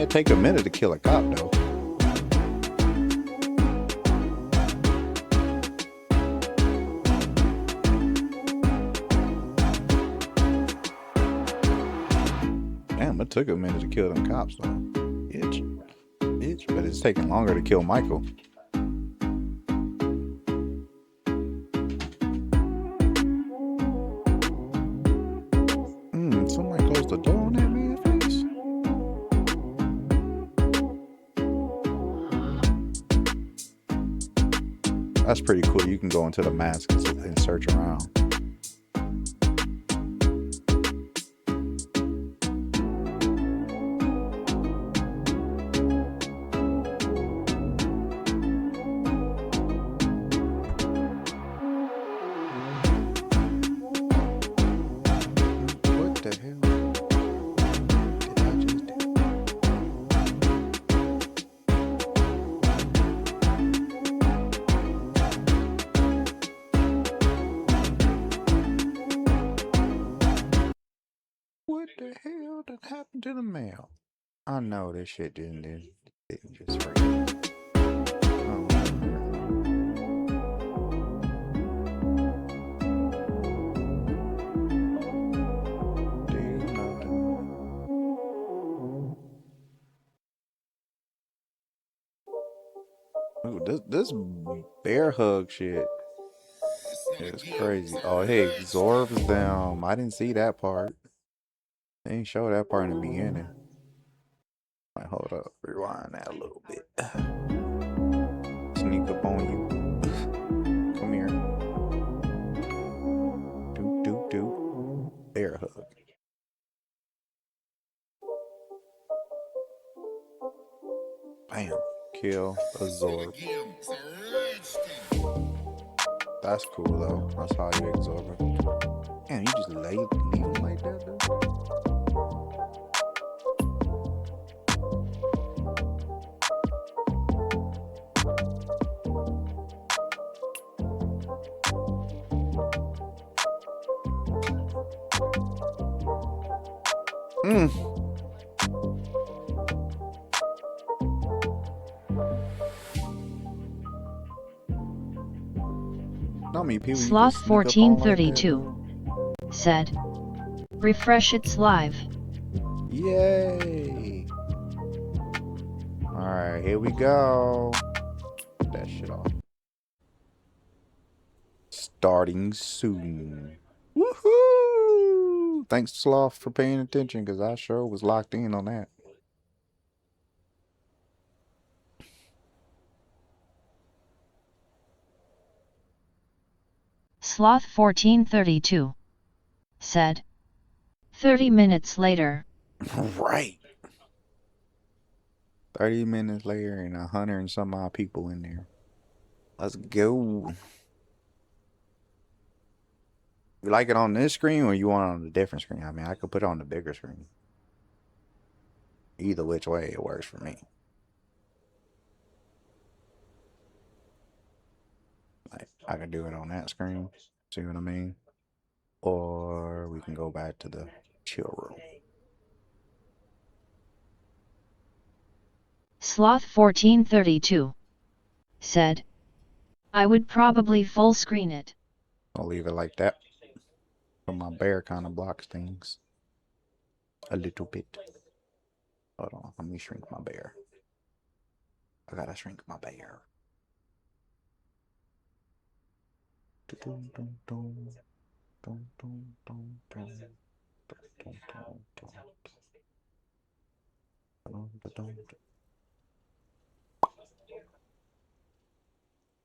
mean, it take a minute to kill a cop, though. Damn, it took a minute to kill them cops, though. Bitch. But it's taking longer to kill Michael. Somebody closed the door on that man's face. That's pretty cool. You can go into the mask and search around. What the hell did I just do? What the hell did happen to the mail? I know this shit didn't just ring. Oh. Ooh, this bear hug shit is crazy. Oh, hey, absorbs them. I didn't see that part. They didn't show that part in the beginning. Right, hold up. Rewind that a little bit. Sneak up on you. Come here. Do. Bear hug. Bam. Kill. Absorb. That's cool though. That's how you absorb it. Damn, you just leave him like that, dude? Sloth 1432 said, refresh it's live. Yay! Alright, here we go. Put that shit off. Starting soon. Woohoo! Thanks, Sloth, for paying attention, because I sure was locked in on that. Sloth 1432 said, 30 minutes later. Right. 30 minutes later and 100 and some odd people in there. Let's go. You like it on this screen or you want it on a different screen? I mean, I could put it on the bigger screen. Either which way, it works for me. Like, I could do it on that screen. See what I mean? Or we can go back to the chill room. Sloth 1432 said, I would probably full screen it. I'll leave it like that. But my bear kind of blocks things a little bit. Hold on, let me shrink my bear. I gotta shrink my bear.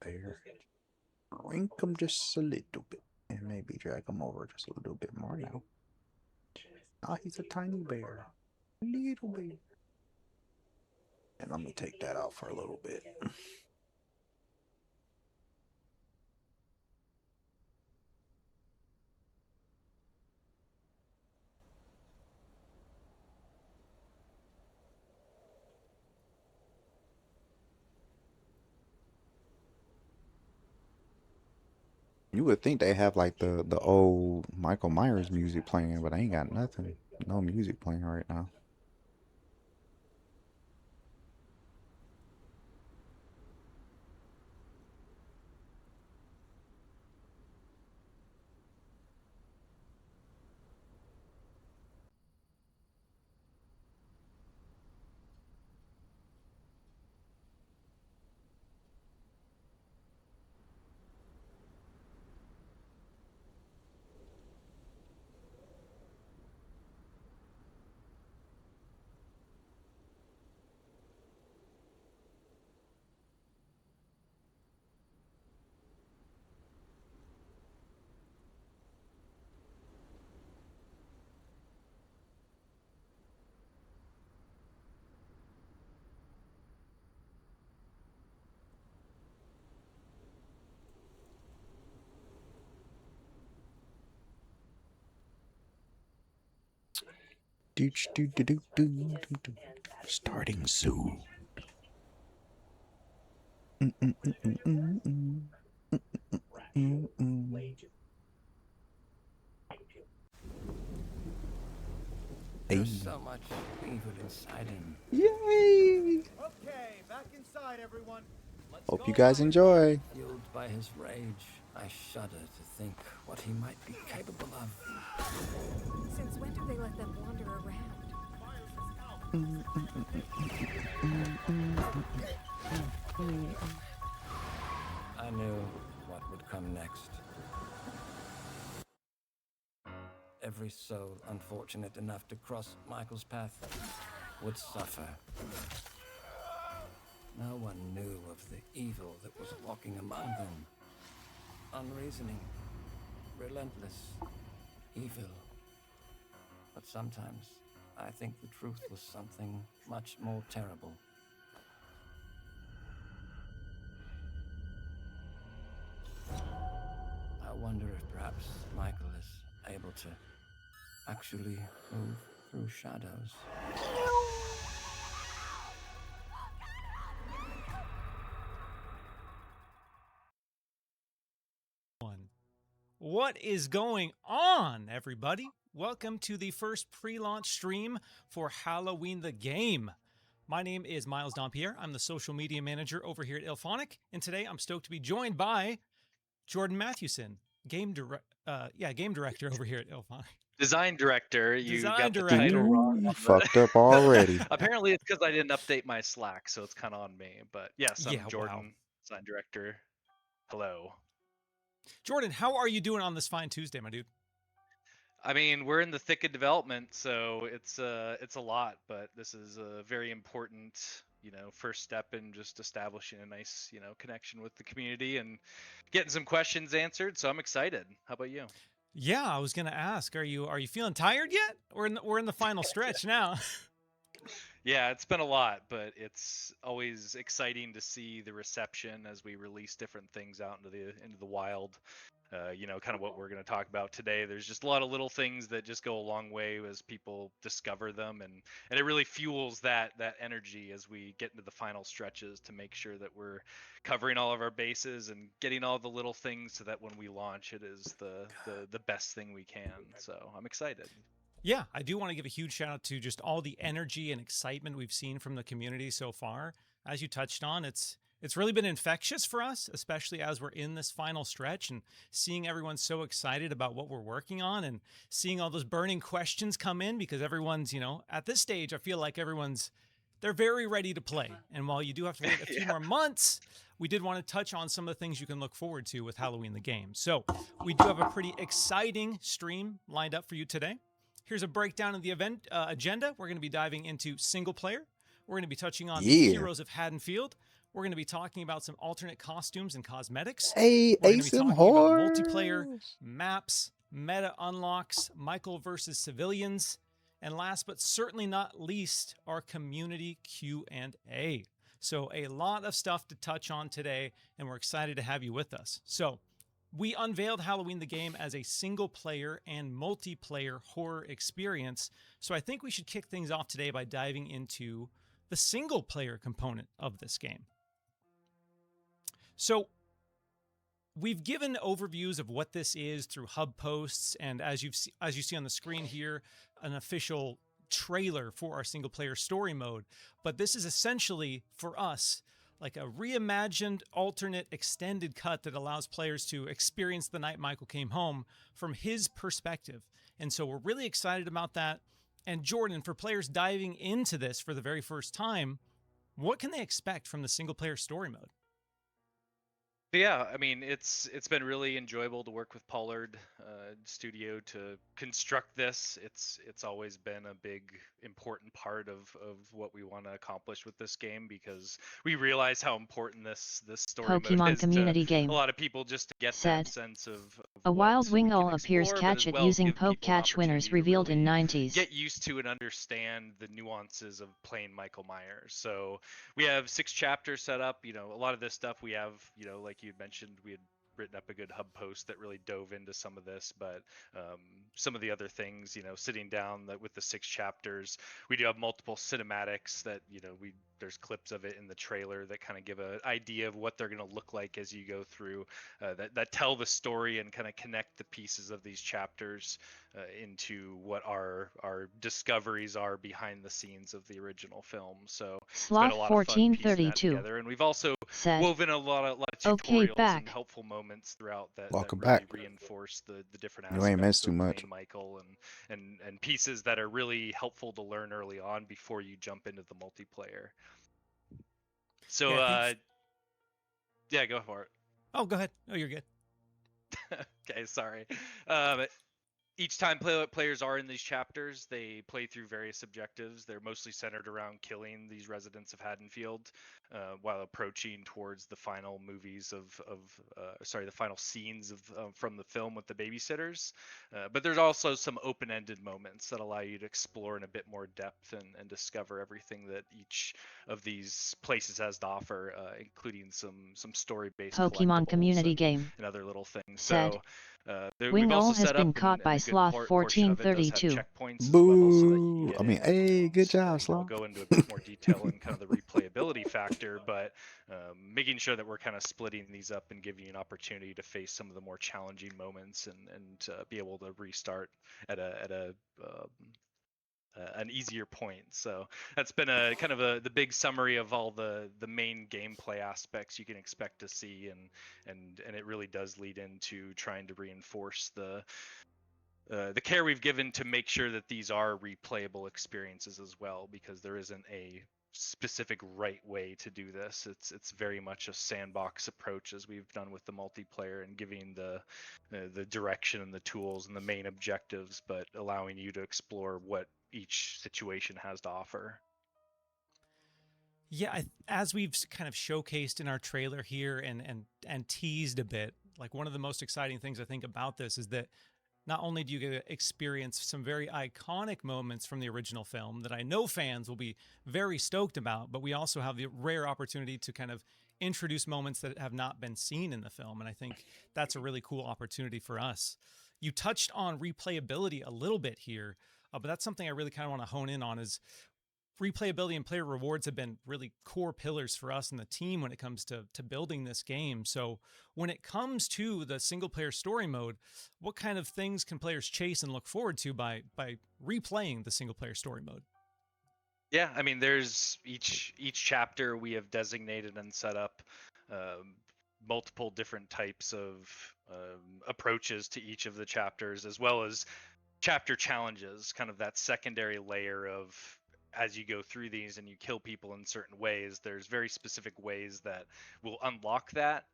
There. Shrink them just a little bit. And maybe drag him over just a little bit more now. Oh, he's a tiny bear. Little bear. And let me take that out for a little bit. You would think they have like the old Michael Myers music playing, but I ain't got nothing. No music playing right now. Starting soon. There's so much evil inside him. Yay! Okay, back inside, everyone. Let's Hope go you guys live. enjoy. Fueled by his rage, I shudder to think what he might be capable of. Since when do they let them wander around? I knew what would come next. Every soul unfortunate enough to cross Michael's path would suffer. No one knew of the evil that was walking among them. Unreasoning, relentless, evil. But sometimes I think the truth was something much more terrible. I wonder if perhaps Michael is able to actually move through shadows. What is going on, everybody? Welcome to the first pre-launch stream for Halloween the Game. My name is Miles Dompierre. I'm the social media manager over here at Ilphonic, and today I'm stoked to be joined by Jordan Mathewson, game director over here at Ilphonic. Design director. You Design got the director. title wrong. You fucked up already. Apparently, it's because I didn't update my Slack, so it's kind of on me. But yes, I'm Yeah, Jordan, wow. design director. Hello. Jordan, how are you doing on this fine Tuesday, my dude? I mean, we're in the thick of development, so it's a lot, but this is a very important, first step in just establishing a nice, connection with the community and getting some questions answered. So I'm excited. How about you? Yeah, I was gonna ask, are you feeling tired yet? We're in the final stretch now. Yeah, it's been a lot, but it's always exciting to see the reception as we release different things out into the wild. Kind of what we're going to talk about today. There's just a lot of little things that just go a long way as people discover them, and it really fuels that energy as we get into the final stretches to make sure that we're covering all of our bases and getting all the little things so that when we launch, it is the best thing we can. So I'm excited. Yeah, I do want to give a huge shout out to just all the energy and excitement we've seen from the community so far. As you touched on, it's really been infectious for us, especially as we're in this final stretch and seeing everyone so excited about what we're working on and seeing all those burning questions come in because everyone's, at this stage, I feel like they're very ready to play. And while you do have to wait a few more months, we did want to touch on some of the things you can look forward to with Halloween the Game. So we do have a pretty exciting stream lined up for you today. Here's a breakdown of the event agenda. We're going to be diving into single player. We're going to be touching on the Heroes of Haddonfield. We're going to be talking about some alternate costumes and cosmetics. Hey, We're going to be Ace talking about multiplayer, maps, meta unlocks, Michael versus civilians, and last but certainly not least, our community Q&A. So a lot of stuff to touch on today, and we're excited to have you with us. So we unveiled Halloween the Game as a single player and multiplayer horror experience. So I think we should kick things off today by diving into the single player component of this game. So we've given overviews of what this is through hub posts, and as you see on the screen here, an official trailer for our single player story mode. But this is essentially for us like a reimagined alternate extended cut that allows players to experience the night Michael came home from his perspective. And so we're really excited about that. And Jordan, for players diving into this for the very first time, what can they expect from the single player story mode? Yeah, I mean, it's been really enjoyable to work with Pollard Studio to construct this. It's always been a big important part of what we want to accomplish with this game, because we realize how important this story mode Pokemon is community to game. a lot of people, just to get Said, that sense of a what wild we can Wingull appears explore, but catch as it well using give poke people an catch winners opportunity to revealed in really 90s. get used to and understand the nuances of playing Michael Myers. So we have 6 chapters set up. A lot of this stuff we have, like you had mentioned, we had written up a good hub post that really dove into some of this. But some of the other things, sitting down with the 6 chapters, we do have multiple cinematics that there's clips of it in the trailer that kind of give an idea of what they're going to look like as you go through, that tell the story and kind of connect the pieces of these chapters into what our discoveries are behind the scenes of the original film. So it's been a Sloth lot of fun piecing that 1432 together, and we've also said, woven a lot of "Okay, tutorials and back." helpful moments throughout that Welcome really back. reinforce the different You ain't missed aspects too of much. main Michael and pieces that are really helpful to learn early on before you jump into the multiplayer. So Yeah, I think. yeah, go for it. Oh, go ahead. Oh, you're good. Okay, sorry. Each time players are in these chapters, they play through various objectives. They're mostly centered around killing these residents of Haddonfield while approaching towards the final movies the final scenes from the film with the babysitters. But there's also some open-ended moments that allow you to explore in a bit more depth and discover everything that each of these places has to offer, including some story-based Pokemon collectibles community game and other little things. said, So we've "Wing also Ol has set up, been caught and by a good Sloth portion of it does have 1432. checkpoints as well, so that you can Boo! get I mean, in hey, good and job, we'll Sloth. go into a bit more detail in kind of the replayability factor, but making sure that we're kind of splitting these up and giving you an opportunity to face some of the more challenging moments and be able to restart at an easier point. So that's been a kind of the big summary of all the main gameplay aspects you can expect to see, and it really does lead into trying to reinforce the care we've given to make sure that these are replayable experiences as well, because there isn't a specific right way to do this. It's very much a sandbox approach, as we've done with the multiplayer, and giving the direction and the tools and the main objectives, but allowing you to explore what each situation has to offer. Yeah, as we've kind of showcased in our trailer here and teased a bit, like one of the most exciting things I think about this is that not only do you get to experience some very iconic moments from the original film that I know fans will be very stoked about, but we also have the rare opportunity to kind of introduce moments that have not been seen in the film. And I think that's a really cool opportunity for us. You touched on replayability a little bit here, but that's something I really kind of want to hone in on is replayability and player rewards have been really core pillars for us and the team when it comes to building this game. So when it comes to the single player story mode, what kind of things can players chase and look forward to by replaying the single player story mode? Yeah, I mean, there's each chapter we have designated and set up multiple different types of approaches to each of the chapters, as well as chapter challenges, kind of that secondary layer of, as you go through these and you kill people in certain ways, there's very specific ways that will unlock that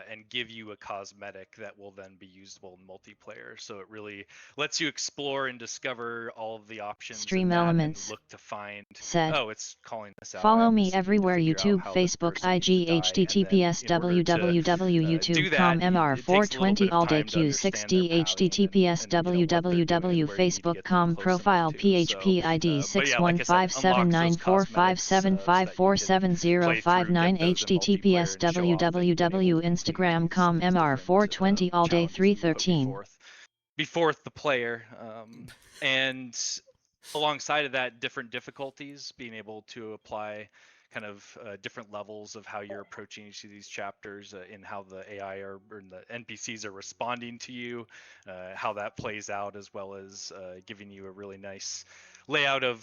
and give you a cosmetic that will then be usable in multiplayer. So it really lets you explore and discover all of the options Stream in that and Elements look to find, said, oh, it's calling this out. "Follow I me obviously need to everywhere: figure out YouTube, how this Facebook, person needs to IG, die, and then https in order to do www.youtube.com that, it takes a little bit mr420 of all day time to understand their q6d pathing https and what they're doing and where you need to get them www.facebook.com close enough profile to. So php id but yeah, like I said, unlocks those cosmetics so that you can play through, 615547059 get those in multiplayer, https and show off that you've been able to complete www.instagram.com these different mr420 all day challenges that you put 313. before the player. And alongside of that, different difficulties, being able to apply kind of different levels of how you're approaching each of these chapters in how the AI or the NPCs are responding to you, how that plays out, as well as giving you a really nice layout of